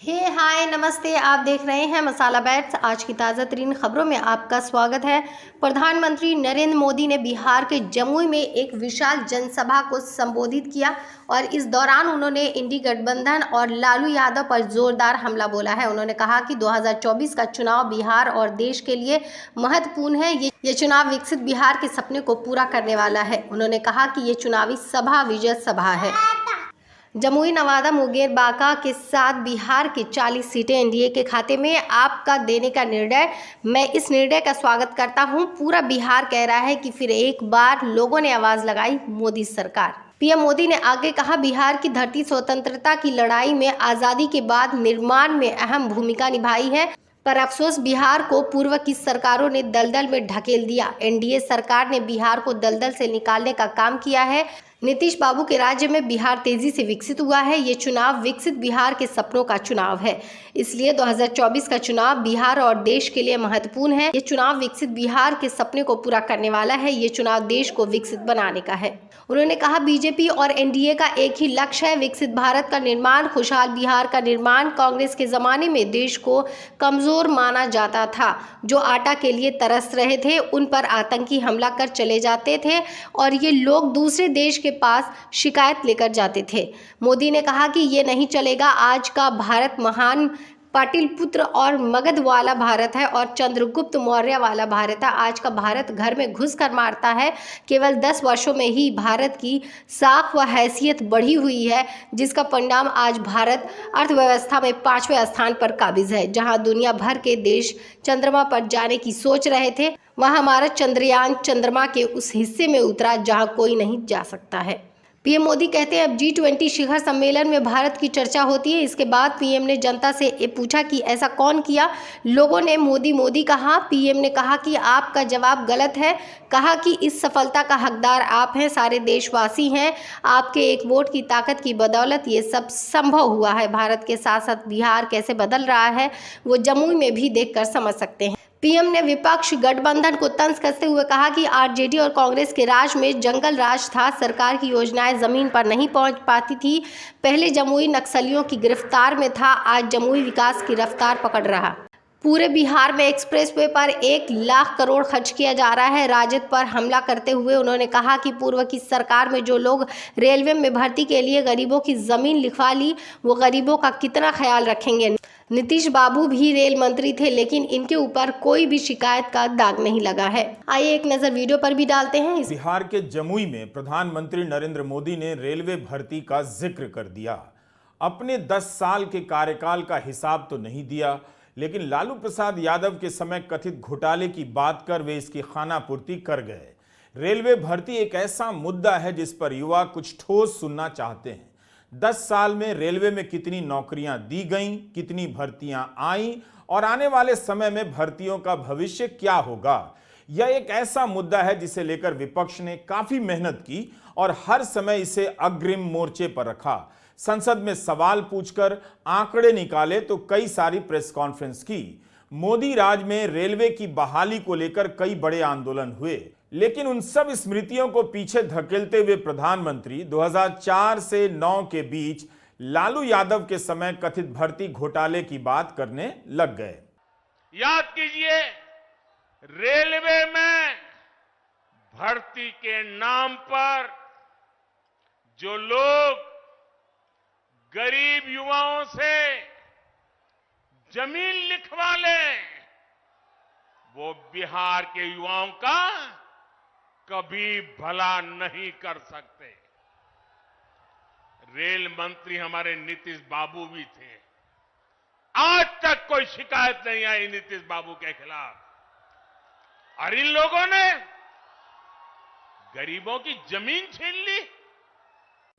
हाय नमस्ते। आप देख रहे हैं मसाला बैट्स। आज की ताज़ा तरीन खबरों में आपका स्वागत है। प्रधानमंत्री नरेंद्र मोदी ने बिहार के जमुई में एक विशाल जनसभा को संबोधित किया और इस दौरान उन्होंने इंडी गठबंधन और लालू यादव पर जोरदार हमला बोला है। उन्होंने कहा कि 2024 का चुनाव बिहार और देश के लिए महत्वपूर्ण है। ये चुनाव विकसित बिहार के सपने को पूरा करने वाला है। उन्होंने कहा कि ये चुनावी सभा विजय सभा है। जमुई, नवादा, मुंगेर, बांका के साथ बिहार की 40 सीटें एनडीए के खाते में आपका देने का निर्णय, मैं इस निर्णय का स्वागत करता हूं। पूरा बिहार कह रहा है कि फिर एक बार लोगों ने आवाज लगाई, मोदी सरकार। पीएम मोदी ने आगे कहा, बिहार की धरती स्वतंत्रता की लड़ाई में आज़ादी के बाद निर्माण में अहम भूमिका निभाई है, पर अफसोस बिहार को पूर्व की सरकारों ने दलदल में ढकेल दिया। एनडीए सरकार ने बिहार को दलदल से निकालने का काम किया है। नीतीश बाबू के राज्य में बिहार तेजी से विकसित हुआ है। ये चुनाव विकसित बिहार के सपनों का चुनाव है, इसलिए 2024 का चुनाव बिहार और देश के लिए महत्वपूर्ण है। ये चुनाव विकसित बिहार के सपने को पूरा करने वाला है। ये चुनाव देश को विकसित बनाने का है। उन्होंने कहा, बीजेपी और एनडीए का एक ही लक्ष्य है, विकसित भारत का निर्माण, खुशहाल बिहार का निर्माण। कांग्रेस के जमाने में देश को कमजोर माना जाता था। जो आटा के लिए तरस रहे थे उन पर आतंकी हमला कर चले जाते थे और ये लोग दूसरे देश के पास शिकायत लेकर जाते थे। मोदी ने कहा कि ये नहीं चलेगा। आज का भारत महान पाटलिपुत्र और मगध वाला भारत है और चंद्रगुप्त मौर्य वाला भारत है। आज का भारत घर में घुस कर मारता है। केवल 10 वर्षों में ही भारत की साख व हैसियत बढ़ी हुई है, जिसका परिणाम आज भारत अर्थव्यवस्था में 5वें स्थान पर काबिज है। जहां दुनिया भर के देश चंद्रमा पर जाने की सोच रहे थे, वहां हमारा चंद्रयान चंद्रमा के उस हिस्से में उतरा जहां कोई नहीं जा सकता है। पीएम मोदी कहते हैं, अब G20 शिखर सम्मेलन में भारत की चर्चा होती है। इसके बाद पीएम ने जनता से पूछा कि ऐसा कौन किया। लोगों ने मोदी मोदी कहा। पीएम ने कहा कि आपका जवाब गलत है। कहा कि इस सफलता का हकदार आप हैं, सारे देशवासी हैं। आपके एक वोट की ताकत की बदौलत ये सब संभव हुआ है। भारत के साथ साथ बिहार कैसे बदल रहा है वो जमुई में भी देखकर समझ सकते हैं। पीएम ने विपक्ष गठबंधन को तंज कसते हुए कहा कि आरजेडी और कांग्रेस के राज में जंगल राज था। सरकार की योजनाएं जमीन पर नहीं पहुंच पाती थी। पहले जमुई नक्सलियों की गिरफ्तार में था, आज जमुई विकास की रफ्तार पकड़ रहा। पूरे बिहार में एक्सप्रेसवे पर 1 लाख करोड़ खर्च किया जा रहा है। राजद पर हमला करते हुए उन्होंने कहा कि पूर्व की सरकार में जो लोग रेलवे में भर्ती के लिए गरीबों की जमीन लिखवा ली, वो गरीबों का कितना ख्याल रखेंगे। नीतीश बाबू भी रेल मंत्री थे, लेकिन इनके ऊपर कोई भी शिकायत का दाग नहीं लगा है। आइए एक नजर वीडियो पर भी डालते हैं। बिहार के जमुई में प्रधानमंत्री नरेंद्र मोदी ने रेलवे भर्ती का जिक्र कर दिया। अपने 10 साल के कार्यकाल का हिसाब तो नहीं दिया, लेकिन लालू प्रसाद यादव के समय कथित घोटाले की बात कर वे इसकी खानापूर्ति कर गए। रेलवे भर्ती एक ऐसा मुद्दा है जिस पर युवा कुछ ठोस सुनना चाहते हैं। 10 साल में रेलवे में कितनी नौकरियां दी गईं, कितनी भर्तियां आईं और आने वाले समय में भर्तियों का भविष्य क्या होगा, यह एक ऐसा मुद्दा है जिसे लेकर विपक्ष ने काफी मेहनत की और हर समय इसे अग्रिम मोर्चे पर रखा। संसद में सवाल पूछकर आंकड़े निकाले तो कई सारी प्रेस कॉन्फ्रेंस की। मोदी राज में रेलवे की बहाली को लेकर कई बड़े आंदोलन हुए, लेकिन उन सब स्मृतियों को पीछे धकेलते हुए प्रधानमंत्री 2004 से 9 के बीच लालू यादव के समय कथित भर्ती घोटाले की बात करने लग गए। याद कीजिए, रेलवे में भर्ती के नाम पर जो लोग गरीब युवाओं से जमीन लिखवा लें, वो बिहार के युवाओं का कभी भला नहीं कर सकते। रेल मंत्री हमारे नीतीश बाबू भी थे। आज तक कोई शिकायत नहीं आई नीतीश बाबू के खिलाफ, और इन लोगों ने गरीबों की जमीन छीन ली।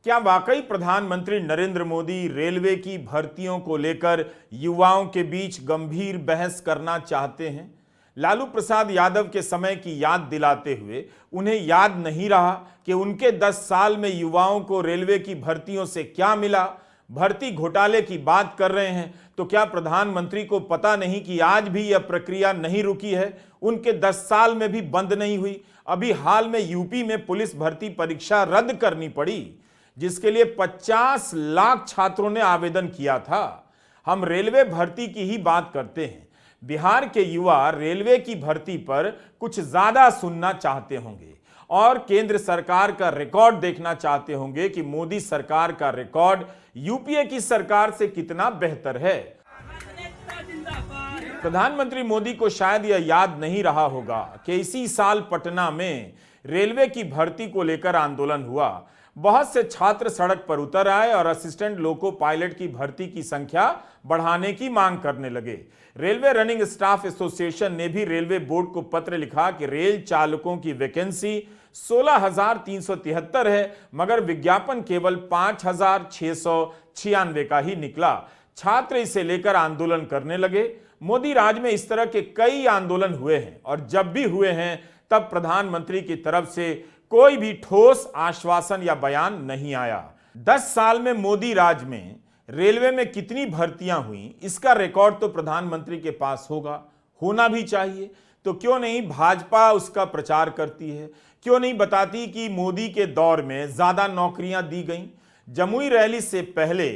क्या वाकई प्रधानमंत्री नरेंद्र मोदी रेलवे की भर्तियों को लेकर युवाओं के बीच गंभीर बहस करना चाहते हैं? लालू प्रसाद यादव के समय की याद दिलाते हुए उन्हें याद नहीं रहा कि उनके 10 साल में युवाओं को रेलवे की भर्तियों से क्या मिला। भर्ती घोटाले की बात कर रहे हैं तो क्या प्रधानमंत्री को पता नहीं कि आज भी यह प्रक्रिया नहीं रुकी है, उनके 10 साल में भी बंद नहीं हुई। अभी हाल में यूपी में पुलिस भर्ती परीक्षा रद्द करनी पड़ी, जिसके लिए 50 लाख छात्रों ने आवेदन किया था। हम रेलवे भर्ती की ही बात करते हैं। बिहार के युवा रेलवे की भर्ती पर कुछ ज्यादा सुनना चाहते होंगे और केंद्र सरकार का रिकॉर्ड देखना चाहते होंगे कि मोदी सरकार का रिकॉर्ड यूपीए की सरकार से कितना बेहतर है। प्रधानमंत्री मोदी को शायद यह याद नहीं रहा होगा कि इसी साल पटना में रेलवे की भर्ती को लेकर आंदोलन हुआ। बहुत से छात्र सड़क पर उतर आए और असिस्टेंट लोको पायलट की भर्ती की संख्या बढ़ाने की मांग करने लगे। रेलवे रनिंग स्टाफ एसोसिएशन ने भी रेलवे बोर्ड को पत्र लिखा कि रेल चालकों की वैकेंसी 16,373 है, मगर विज्ञापन केवल 5,696 का ही निकला। छात्र इसे लेकर आंदोलन करने लगे। मोदी राज में इस तरह के कई आंदोलन हुए हैं और जब भी हुए हैं तब प्रधानमंत्री की तरफ से कोई भी ठोस आश्वासन या बयान नहीं आया। 10 साल में मोदी राज में रेलवे में कितनी भर्तियां हुई, इसका रिकॉर्ड तो प्रधानमंत्री के पास होगा, होना भी चाहिए। तो क्यों नहीं भाजपा उसका प्रचार करती है, क्यों नहीं बताती कि मोदी के दौर में ज्यादा नौकरियां दी गईं। जमुई रैली से पहले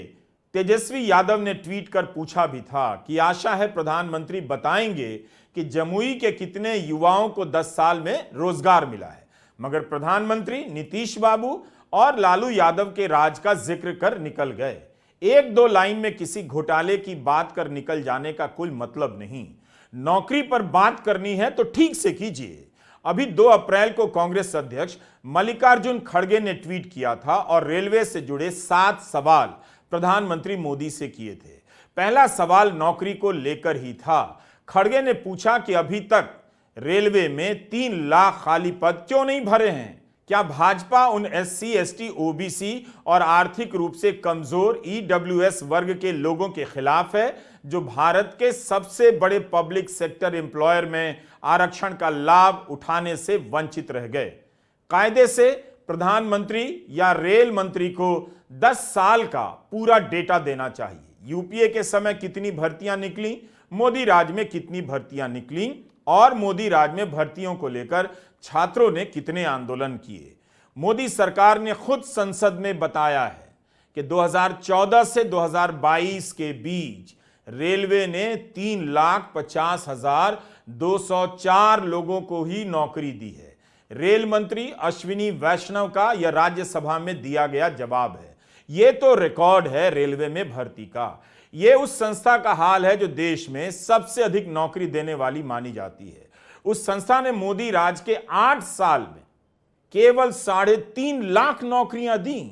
तेजस्वी यादव ने ट्वीट कर पूछा भी था कि आशा है प्रधानमंत्री बताएंगे कि जमुई के कितने युवाओं को 10 साल में रोजगार मिला है, मगर प्रधानमंत्री नीतीश बाबू और लालू यादव के राज का जिक्र कर निकल गए। एक दो लाइन में किसी घोटाले की बात कर निकल जाने का कोई मतलब नहीं। नौकरी पर बात करनी है तो ठीक से कीजिए। अभी 2 अप्रैल को कांग्रेस अध्यक्ष मल्लिकार्जुन खड़गे ने ट्वीट किया था और रेलवे से जुड़े 7 सवाल प्रधानमंत्री मोदी से किए थे। पहला सवाल नौकरी को लेकर ही था। खड़गे ने पूछा कि अभी तक रेलवे में 3 लाख खाली पद क्यों नहीं भरे हैं? क्या भाजपा उन SC, ST, OBC और आर्थिक रूप से कमजोर EWS वर्ग के लोगों के खिलाफ है जो भारत के सबसे बड़े पब्लिक सेक्टर एम्प्लॉयर में आरक्षण का लाभ उठाने से वंचित रह गए? कायदे से प्रधानमंत्री या रेल मंत्री को 10 साल का पूरा डेटा देना चाहिए। यूपीए के समय कितनी भर्तियां निकली, मोदी राज में कितनी भर्तियां निकली और मोदी राज में भर्तियों को लेकर छात्रों ने कितने आंदोलन किए। मोदी सरकार ने खुद संसद में बताया है कि 2014 से 2022 के बीच रेलवे ने 3,50,204 लोगों को ही नौकरी दी है। रेल मंत्री अश्विनी वैष्णव का यह राज्यसभा में दिया गया जवाब है। यह तो रिकॉर्ड है रेलवे में भर्ती का। यह उस संस्था का हाल है जो देश में सबसे अधिक नौकरी देने वाली मानी जाती है। उस संस्था ने मोदी राज के 8 साल में केवल 3.5 लाख नौकरियां दी।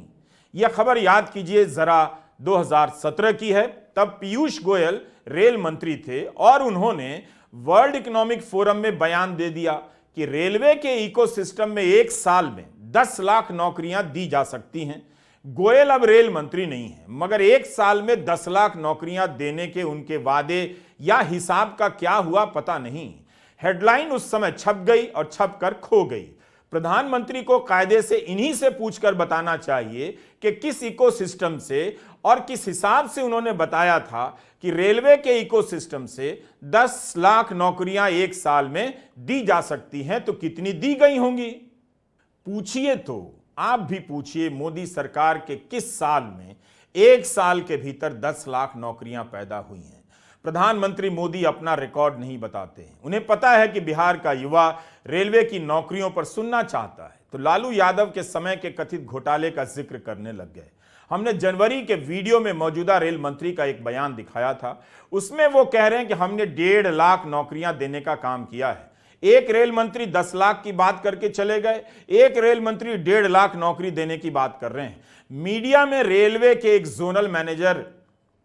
यह खबर याद कीजिए जरा, 2017 की है। तब पीयूष गोयल रेल मंत्री थे और उन्होंने वर्ल्ड इकोनॉमिक फोरम में बयान दे दिया कि रेलवे के इकोसिस्टम में 1 साल में 10 लाख नौकरियां दी जा सकती हैं। गोयल अब रेल मंत्री नहीं है, मगर 1 साल में 10 लाख नौकरियां देने के उनके वादे या हिसाब का क्या हुआ पता नहीं। हेडलाइन उस समय छप गई और छप कर खो गई। प्रधानमंत्री को कायदे से इन्हीं से पूछकर बताना चाहिए कि किस इकोसिस्टम से और किस हिसाब से उन्होंने बताया था कि रेलवे के इकोसिस्टम से 10 लाख नौकरियां 1 साल में दी जा सकती हैं, तो कितनी दी गई होंगी? पूछिए तो, आप भी पूछिए मोदी सरकार के किस साल में 1 साल के भीतर 10 लाख नौकरियां पैदा हुई हैं। प्रधानमंत्री मोदी अपना रिकॉर्ड नहीं बताते हैं। उन्हें पता है कि बिहार का युवा रेलवे की नौकरियों पर सुनना चाहता है, तो लालू यादव के समय के कथित घोटाले का जिक्र करने लग गए। हमने जनवरी के वीडियो में मौजूदा रेल मंत्री का एक बयान दिखाया था। उसमें वो कह रहे हैं कि हमने 1.5 लाख नौकरियां देने का काम किया है। एक रेल मंत्री 10 लाख की बात करके चले गए, एक रेल मंत्री 1.5 लाख नौकरी देने की बात कर रहे हैं। मीडिया में रेलवे के एक जोनल मैनेजर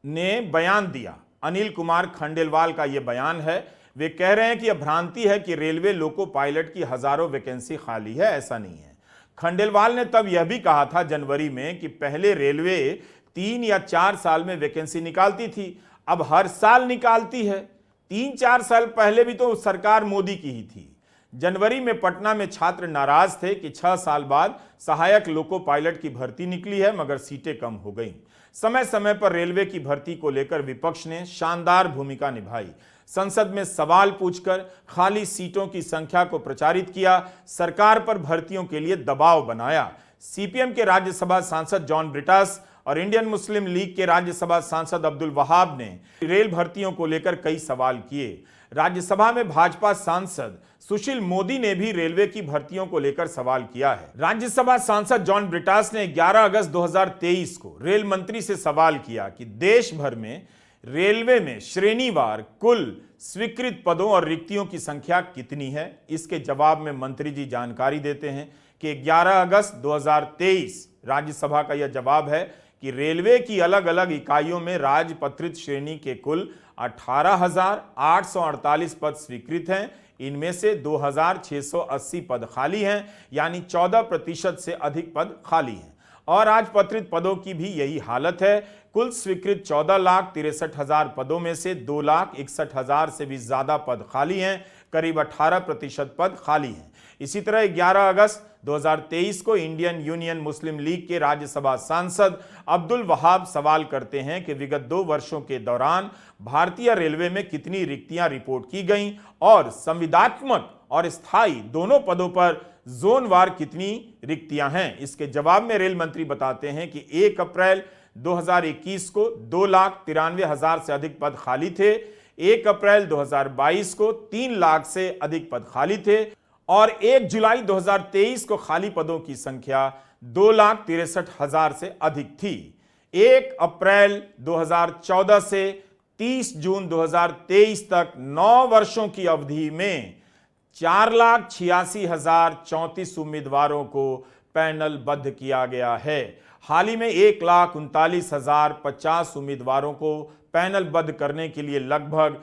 ने बयान दिया, अनिल कुमार खंडेलवाल का यह बयान है। वे कह रहे हैं कि यह भ्रांति है कि रेलवे लोको पायलट की हजारों वैकेंसी खाली है, ऐसा नहीं है। खंडेलवाल ने तब यह भी कहा था जनवरी में कि पहले रेलवे 3 या 4 साल में वैकेंसी निकालती थी, अब हर साल निकालती है। 3-4 साल पहले भी तो सरकार मोदी की ही थी। जनवरी में पटना में छात्र नाराज थे कि 6 साल बाद सहायक लोको पायलट की भर्ती निकली है, मगर सीटें कम हो गई। समय समय पर रेलवे की भर्ती को लेकर विपक्ष ने शानदार भूमिका निभाई। संसद में सवाल पूछकर खाली सीटों की संख्या को प्रचारित किया, सरकार पर भर्तियों के लिए दबाव बनाया। सीपीएम के राज्यसभा सांसद जॉन ब्रिटास और इंडियन मुस्लिम लीग के राज्यसभा सांसद अब्दुल वहाब ने रेल भर्तियों को लेकर कई सवाल किए। राज्यसभा में भाजपा सांसद सुशील मोदी ने भी रेलवे की भर्तियों को लेकर सवाल किया है। राज्यसभा सांसद जॉन ब्रिटास ने 11 अगस्त 2023 को रेल मंत्री से सवाल किया कि देश भर में रेलवे में श्रेणीवार कुल स्वीकृत पदों और रिक्तियों की संख्या कितनी है। इसके जवाब में मंत्री जी जानकारी देते हैं कि 11 अगस्त 2023 राज्यसभा का यह जवाब है कि रेलवे की अलग अलग इकाइयों में राजपत्रित श्रेणी के कुल 18,848 पद स्वीकृत हैं। इनमें से 2,680 पद खाली हैं, यानी 14% से अधिक पद खाली हैं। और राजपत्रित पदों की भी यही हालत है। कुल स्वीकृत 14,63,000 पदों में से 2,61,000 से भी ज्यादा पद खाली हैं, करीब 18% पद खाली हैं। इसी तरह 11 अगस्त 2023 को इंडियन यूनियन मुस्लिम लीग के राज्यसभा सांसद अब्दुल वहाब सवाल करते हैं कि विगत 2 वर्षों के दौरान भारतीय रेलवे में कितनी रिक्तियां रिपोर्ट की गईं और संविदात्मक और स्थायी दोनों पदों पर जोनवार कितनी रिक्तियां हैं। इसके जवाब में रेल मंत्री बताते हैं कि 1 अप्रैल 2021 को 2,93,000 से अधिक पद खाली थे। 1 अप्रैल 2022 को 3 लाख से अधिक पद खाली थे और 1 जुलाई 2023 को खाली पदों की संख्या 2,63,000 से अधिक थी। 1 अप्रैल 2014 से 30 जून 2023 तक 9 वर्षों की अवधि में 4,86,034 उम्मीदवारों को पैनलबद्ध किया गया है। हाल ही में 1,39,050 उम्मीदवारों को पैनलबद्ध करने के लिए लगभग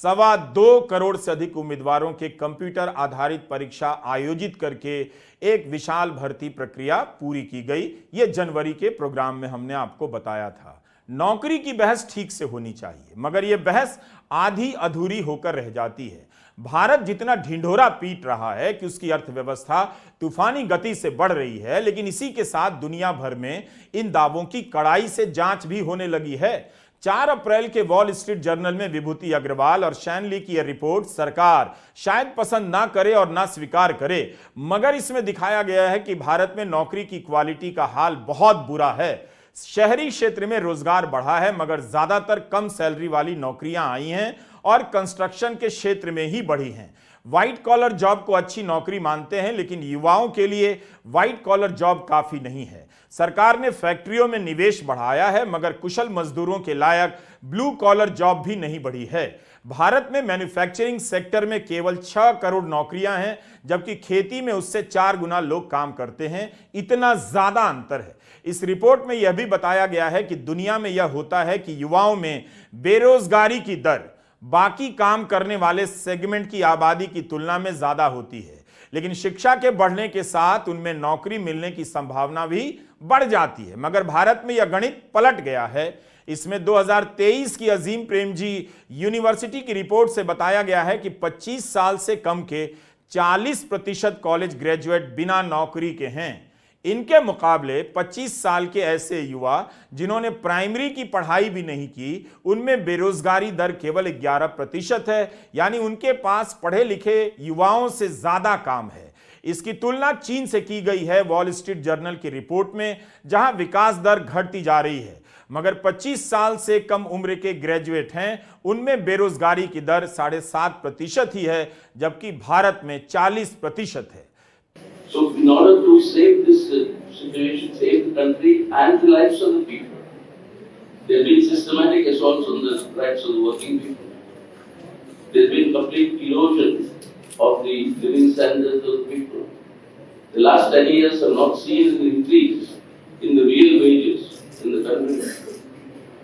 2.25 करोड़ से अधिक उम्मीदवारों के कंप्यूटर आधारित परीक्षा आयोजित करके एक विशाल भर्ती प्रक्रिया पूरी की गई। यह जनवरी के प्रोग्राम में हमने आपको बताया था। नौकरी की बहस ठीक से होनी चाहिए, मगर यह बहस आधी अधूरी होकर रह जाती है। भारत जितना ढिंढोरा पीट रहा है कि उसकी अर्थव्यवस्था तूफानी गति से बढ़ रही है, लेकिन इसी के साथ दुनिया भर में इन दावों की कड़ाई से जांच भी होने लगी है। 4 अप्रैल के वॉल स्ट्रीट जर्नल में विभूति अग्रवाल और शैन ली की यह रिपोर्ट सरकार शायद पसंद ना करे और ना स्वीकार करे, मगर इसमें दिखाया गया है कि भारत में नौकरी की क्वालिटी का हाल बहुत बुरा है। शहरी क्षेत्र में रोजगार बढ़ा है, मगर ज्यादातर कम सैलरी वाली नौकरियां आई हैं और कंस्ट्रक्शन के क्षेत्र में ही बढ़ी हैं। व्हाइट कॉलर जॉब को अच्छी नौकरी मानते हैं, लेकिन युवाओं के लिए व्हाइट कॉलर जॉब काफी नहीं है। सरकार ने फैक्ट्रियों में निवेश बढ़ाया है, मगर कुशल मजदूरों के लायक ब्लू कॉलर जॉब भी नहीं बढ़ी है। भारत में मैन्युफैक्चरिंग सेक्टर में केवल 6 करोड़ नौकरियां हैं, जबकि खेती में उससे 4 गुना लोग काम करते हैं। इतना ज्यादा अंतर है। इस रिपोर्ट में यह भी बताया गया है कि दुनिया में यह होता है कि युवाओं में बेरोजगारी की दर बाकी काम करने वाले सेगमेंट की आबादी की तुलना में ज्यादा होती है, लेकिन शिक्षा के बढ़ने के साथ उनमें नौकरी मिलने की संभावना भी बढ़ जाती है। मगर भारत में यह गणित पलट गया है। इसमें 2023 की अजीम प्रेमजी यूनिवर्सिटी की रिपोर्ट से बताया गया है कि 25 साल से कम के 40% कॉलेज ग्रेजुएट बिना नौकरी के हैं। इनके मुकाबले 25 साल के ऐसे युवा जिन्होंने प्राइमरी की पढ़ाई भी नहीं की, उनमें बेरोजगारी दर केवल 11% है, यानी उनके पास पढ़े लिखे युवाओं से ज्यादा काम है। इसकी तुलना चीन से की गई है वॉल स्ट्रीट जर्नल की रिपोर्ट में, जहां विकास दर घटती जा रही है, मगर 25 साल से कम उम्र के ग्रेजुएट हैं, उनमें बेरोजगारी की दर 7.5% ही है, जबकि भारत में 40% है। So in order to save this situation, save the country and the lives of the people, there have been systematic assaults on the rights of the working people. There has been complete erosion of the living standards of the people. The last 10 years have not seen an increase in the real wages in the country.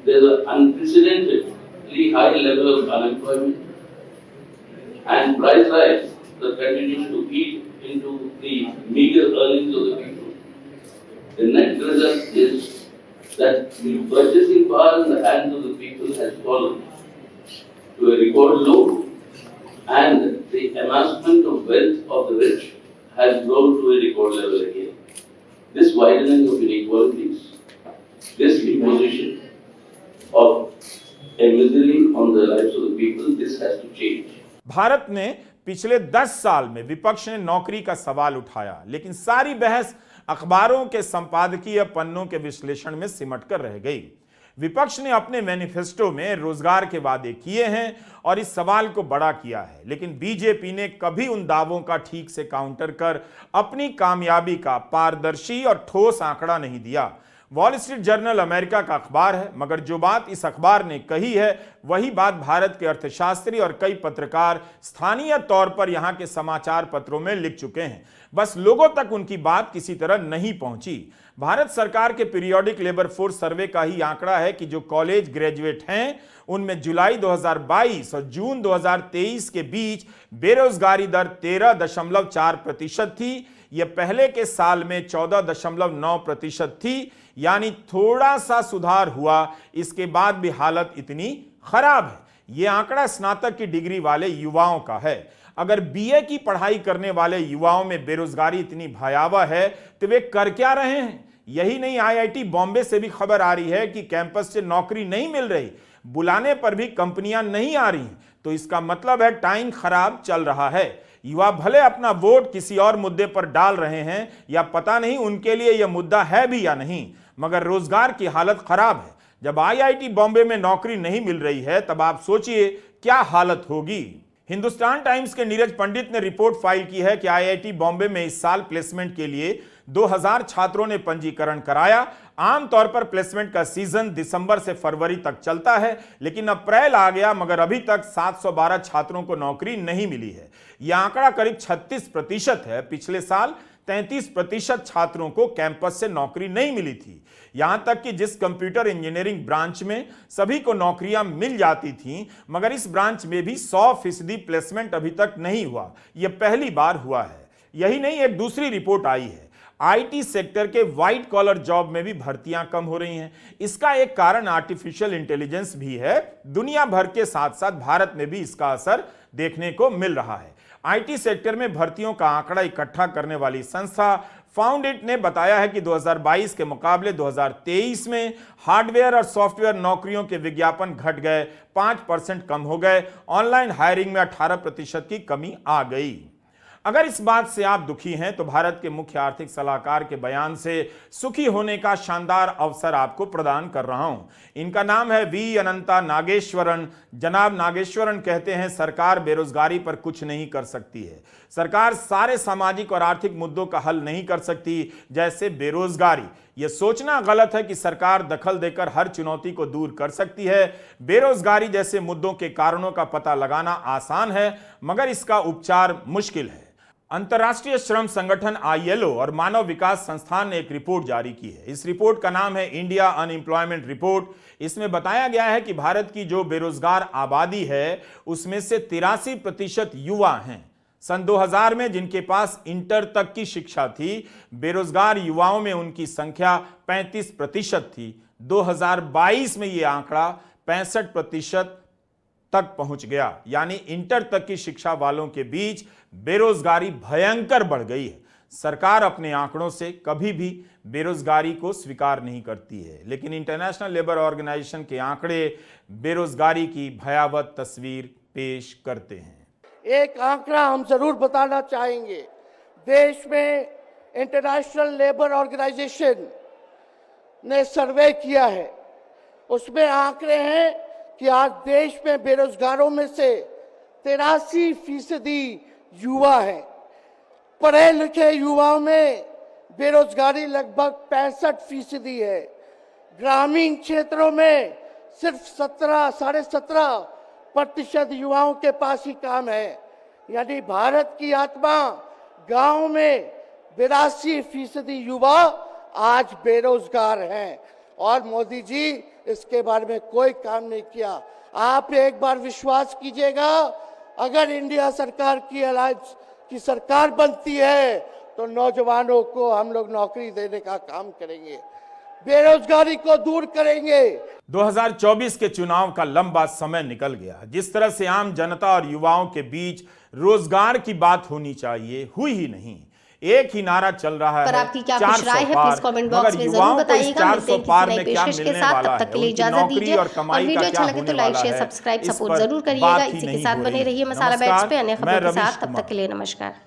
There is an unprecedentedly high level of unemployment and price rise that continues to eat into the meager earnings of the people. The net result is that the purchasing power in the hands of the people has fallen to a record low, and the amassment of wealth of the rich has grown to a record level again. This widening of inequalities, this imposition of a misery on the lives of the people, this has to change. Bharat ने पिछले 10 साल में विपक्ष ने नौकरी का सवाल उठाया, लेकिन सारी बहस अखबारों के संपादकीय पन्नों के विश्लेषण में सिमट कर रह गई। विपक्ष ने अपने मैनिफेस्टो में रोजगार के वादे किए हैं और इस सवाल को बड़ा किया है, लेकिन बीजेपी ने कभी उन दावों का ठीक से काउंटर कर अपनी कामयाबी का पारदर्शी और ठोस आंकड़ा नहीं दिया। वॉल स्ट्रीट जर्नल अमेरिका का अखबार है, मगर जो बात इस अखबार ने कही है वही बात भारत के अर्थशास्त्री और कई पत्रकार स्थानीय तौर पर यहां के समाचार पत्रों में लिख चुके हैं। बस लोगों तक उनकी बात किसी तरह नहीं पहुंची। भारत सरकार के पीरियोडिक लेबर फोर्स सर्वे का ही आंकड़ा है कि जो कॉलेज ग्रेजुएट हैं उनमें जुलाई 2022 और जून 2023 के बीच बेरोजगारी दर 13.4% थी। यह पहले के साल में 14.9% थी, यानी थोड़ा सा सुधार हुआ। इसके बाद भी हालत इतनी खराब है। यह आंकड़ा स्नातक की डिग्री वाले युवाओं का है। अगर बीए की पढ़ाई करने वाले युवाओं में बेरोजगारी इतनी भयावह है तो वे कर क्या रहे हैं? यही नहीं, आईआईटी बॉम्बे से भी खबर आ रही है कि कैंपस से नौकरी नहीं मिल रही, बुलाने पर भी कंपनियां नहीं आ रही। तो इसका मतलब है टाइम खराब चल रहा है। युवा भले अपना वोट किसी और मुद्दे पर डाल रहे हैं या पता नहीं उनके लिए यह मुद्दा है भी या नहीं, मगर रोजगार की हालत खराब है। जब आईआईटी बॉम्बे में नौकरी नहीं मिल रही है तब आप सोचिए क्या हालत होगी। हिंदुस्तान टाइम्स के नीरज पंडित ने रिपोर्ट फाइल की है कि आईआईटी बॉम्बे में इस साल प्लेसमेंट के लिए 2000 छात्रों ने पंजीकरण कराया। आमतौर पर प्लेसमेंट का सीजन दिसंबर से फरवरी तक चलता है, लेकिन अप्रैल आ गया मगर अभी तक 712 छात्रों को नौकरी नहीं मिली है। यह आंकड़ा करीब 36% है। पिछले साल 33% छात्रों को कैंपस से नौकरी नहीं मिली थी। यहां तक कि जिस कंप्यूटर इंजीनियरिंग ब्रांच में सभी को नौकरियां मिल जाती थीं, मगर इस ब्रांच में भी 100% प्लेसमेंट अभी तक नहीं हुआ। यह पहली बार हुआ है। यही नहीं, एक दूसरी रिपोर्ट आई है, आईटी सेक्टर के व्हाइट कॉलर जॉब में भी भर्तियां कम हो रही हैं। इसका एक कारण आर्टिफिशियल इंटेलिजेंस भी है। दुनिया भर के साथ साथ भारत में भी इसका असर देखने को मिल रहा है। आईटी सेक्टर में भर्तियों का आंकड़ा इकट्ठा करने वाली संस्था फाउंडेट ने बताया है कि 2022 के मुकाबले 2023 में हार्डवेयर और सॉफ्टवेयर नौकरियों के विज्ञापन घट गए, 5% कम हो गए। ऑनलाइन हायरिंग में 18% की कमी आ गई। अगर इस बात से आप दुखी हैं तो भारत के मुख्य आर्थिक सलाहकार के बयान से सुखी होने का शानदार अवसर आपको प्रदान कर रहा हूं। इनका नाम है वी अनंता नागेश्वरन। जनाब नागेश्वरन कहते हैं, सरकार बेरोजगारी पर कुछ नहीं कर सकती है। सरकार सारे सामाजिक और आर्थिक मुद्दों का हल नहीं कर सकती, जैसे बेरोजगारी। यह सोचना गलत है कि सरकार दखल देकर हर चुनौती को दूर कर सकती है। बेरोजगारी जैसे मुद्दों के कारणों का पता लगाना आसान है, मगर इसका उपचार मुश्किल है। अंतर्राष्ट्रीय श्रम संगठन आईएलओ और मानव विकास संस्थान ने एक रिपोर्ट जारी की है। इस रिपोर्ट का नाम है इंडिया अनएम्प्लॉयमेंट रिपोर्ट। इसमें बताया गया है कि भारत की जो बेरोजगार आबादी है उसमें से 83% युवा हैं। सन 2000 में जिनके पास इंटर तक की शिक्षा थी, बेरोजगार युवाओं में उनकी संख्या 35% थी। 2022 में यह आंकड़ा 65% तक पहुंच गया, यानी इंटर तक की शिक्षा वालों के बीच बेरोजगारी भयंकर बढ़ गई है। सरकार अपने आंकड़ों से कभी भी बेरोजगारी को स्वीकार नहीं करती है, लेकिन इंटरनेशनल लेबर ऑर्गेनाइजेशन के आंकड़े बेरोजगारी की भयावह तस्वीर पेश करते हैं। एक आंकड़ा हम जरूर बताना चाहेंगे। देश में इंटरनेशनल लेबर ऑर्गेनाइजेशन ने सर्वे किया है, उसमें आंकड़े हैं कि आज देश में बेरोजगारों में से 83% युवा है। पढ़े लिखे युवाओं में बेरोजगारी लगभग 65% है। ग्रामीण क्षेत्रों में सिर्फ 17.5% युवाओं के पास ही काम है। यानी भारत की आत्मा गांव में 82% युवा आज बेरोजगार हैं और मोदी जी इसके बारे में कोई काम नहीं किया। आप एक बार विश्वास कीजिएगा, अगर इंडिया सरकार की अलायंस की सरकार बनती है तो नौजवानों को हम लोग नौकरी देने का काम करेंगे, बेरोजगारी को दूर करेंगे। 2024 के चुनाव का लंबा समय निकल गया। जिस तरह से आम जनता और युवाओं के बीच रोजगार की बात होनी चाहिए, हुई ही नहीं। एक ही नारा चल रहा पर है, आपकी क्या कुछ राय है प्लीज कमेंट बॉक्स में जरूर बताइएगा। मिलते हैं किसी नई पेशकश के साथ, तब तक के लिए इजाजत दीजिए। और वीडियो अच्छा लगे तो लाइक शेयर सब्सक्राइब सपोर्ट जरूर करिएगा। इसी के साथ बने रहिए मसाला बैट्स पे अन्य खबरों के साथ। तब तक के लिए नमस्कार।